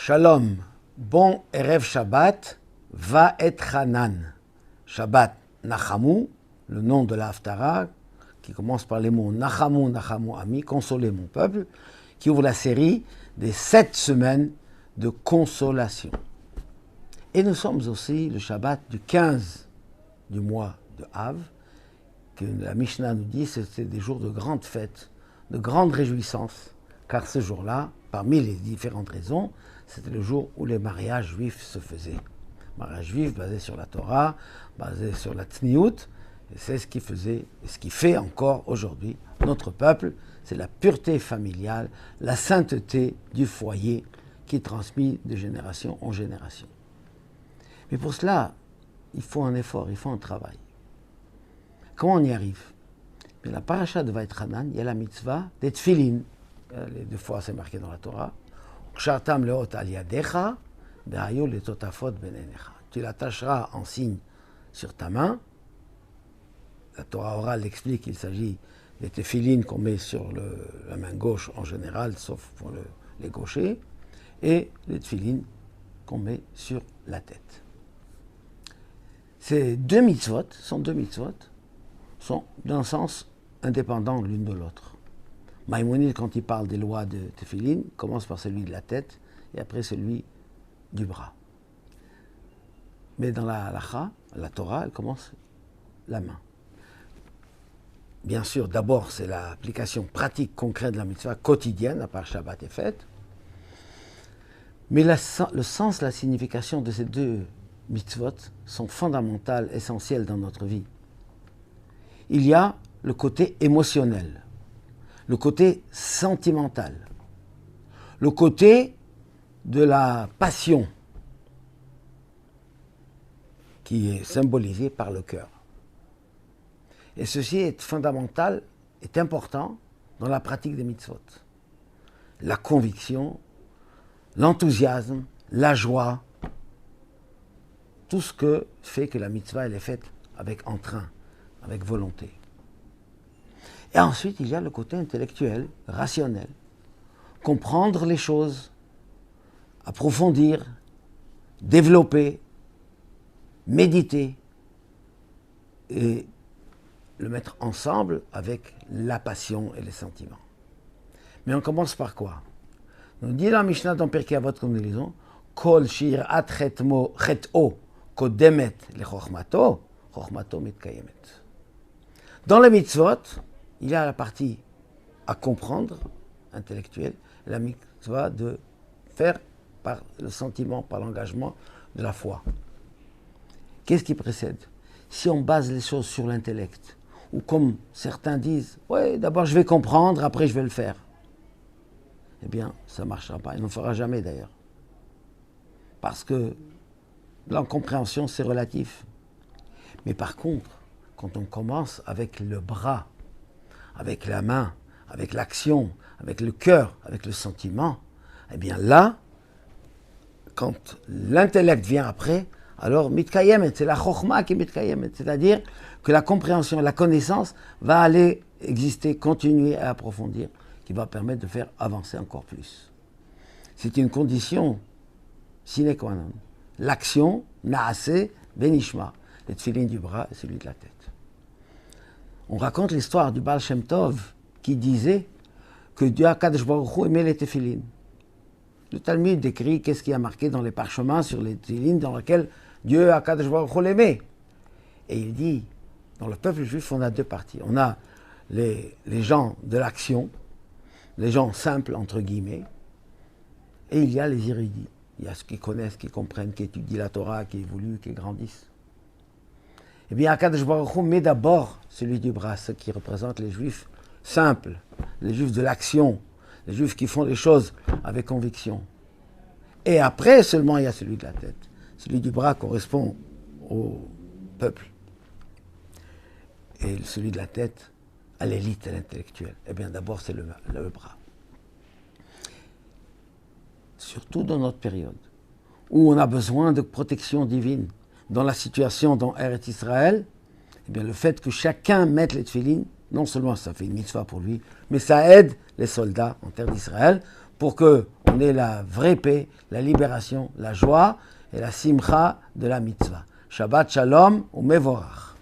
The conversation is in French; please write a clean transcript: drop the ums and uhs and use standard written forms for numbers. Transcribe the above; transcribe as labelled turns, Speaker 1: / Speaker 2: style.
Speaker 1: Shalom, bon Erev Shabbat, va et Hanan. Shabbat Nachamu, le nom de la Haftara, qui commence par les mots Nachamu, Nachamu Ami, consoler mon peuple, qui ouvre la série des 7 semaines de consolation. Et nous sommes aussi le Shabbat du 15 du mois de Av, que la Mishnah nous dit que c'était des jours de grandes fêtes, de grandes réjouissances, car ce jour-là, parmi les différentes raisons, c'était le jour où les mariages juifs se faisaient. Mariage juif basé sur la Torah, basé sur la Tzniout, et c'est ce qui faisait, et ce qui fait encore aujourd'hui notre peuple, c'est la pureté familiale, la sainteté du foyer qui est transmise de génération en génération. Mais pour cela, il faut un effort, il faut un travail. Comment on y arrive? Mais la paracha de Vaïtranan, il y a la mitzvah des tfilin. Les 2 fois c'est marqué dans la Torah. Tu l'attacheras en signe sur ta main. La Torah orale explique qu'il s'agit des tefilin qu'on met sur la main gauche en général, sauf pour les gauchers, et les tefilin qu'on met sur la tête. Ces 2 mitzvot sont d'un sens indépendant l'une de l'autre. Maïmonide, quand il parle des lois de Tefilin, commence par celui de la tête et après celui du bras. Mais dans la halacha, la Torah, elle commence la main. Bien sûr, d'abord, c'est l'application pratique, concrète de la mitzvah quotidienne, à part Shabbat et fête. Mais le sens, la signification de ces 2 mitzvot sont fondamentales, essentielles dans notre vie. Il y a le côté émotionnel, le côté sentimental, le côté de la passion qui est symbolisé par le cœur. Et ceci est fondamental, est important dans la pratique des mitzvot. La conviction, l'enthousiasme, la joie, tout ce que fait que la mitzvah elle est faite avec entrain, avec volonté. Et ensuite, il y a le côté intellectuel, rationnel. Comprendre les choses, approfondir, développer, méditer et le mettre ensemble avec la passion et les sentiments. Mais on commence par quoi? Nous dit la Mishnah dans Pirkei Avot, comme nous lisons, Kol shir'at chet'o kodemet lechochmato, chochmato mitkayemet. Dans les mitzvot, il y a la partie à comprendre, intellectuelle, et la mitzvah de faire par le sentiment, par l'engagement de la foi. Qu'est-ce qui précède? Si on base les choses sur l'intellect, ou comme certains disent, ouais, d'abord je vais comprendre, après je vais le faire. Eh bien, ça ne marchera pas, il ne fera jamais d'ailleurs. Parce que l'incompréhension, c'est relatif. Mais par contre, quand on commence avec le bras, avec la main, avec l'action, avec le cœur, avec le sentiment, eh bien là, quand l'intellect vient après, alors mitkayemet, c'est la chokhma qui est mitkayemet, c'est-à-dire que la compréhension, la connaissance va aller exister, continuer à approfondir, qui va permettre de faire avancer encore plus. C'est une condition sine qua non. L'action, naase, benishma, les tefilin du bras et celui de la tête. On raconte l'histoire du Baal Shem Tov qui disait que Dieu Akadosh Baruch Hu aimait les tefilin. Le Talmud décrit qu'est-ce qui a marqué dans les parchemins sur les tefilin dans lesquels Dieu Akadosh Baruch Hu l'aimait. Et il dit, dans le peuple juif, on a 2 parties. On a les gens de l'action, les gens simples, entre guillemets, et il y a les érudits. Il y a ceux qui connaissent, qui comprennent, qui étudient la Torah, qui évoluent, qui grandissent. Eh bien, Akadosh Baruch Hu met d'abord celui du bras, ceux qui représentent les juifs simples, les juifs de l'action, les juifs qui font les choses avec conviction. Et après seulement, il y a celui de la tête. Celui du bras correspond au peuple. Et celui de la tête, à l'élite, à l'intellectuel. Eh bien, d'abord, c'est le bras. Surtout dans notre période, où on a besoin de protection divine. Dans la situation dans Eretz Israël, eh bien, le fait que chacun mette les tefilin, non seulement ça fait une mitzvah pour lui, mais ça aide les soldats en terre d'Israël pour qu'on donner la vraie paix, la libération, la joie et la simcha de la mitzvah. Shabbat shalom ou mevorach.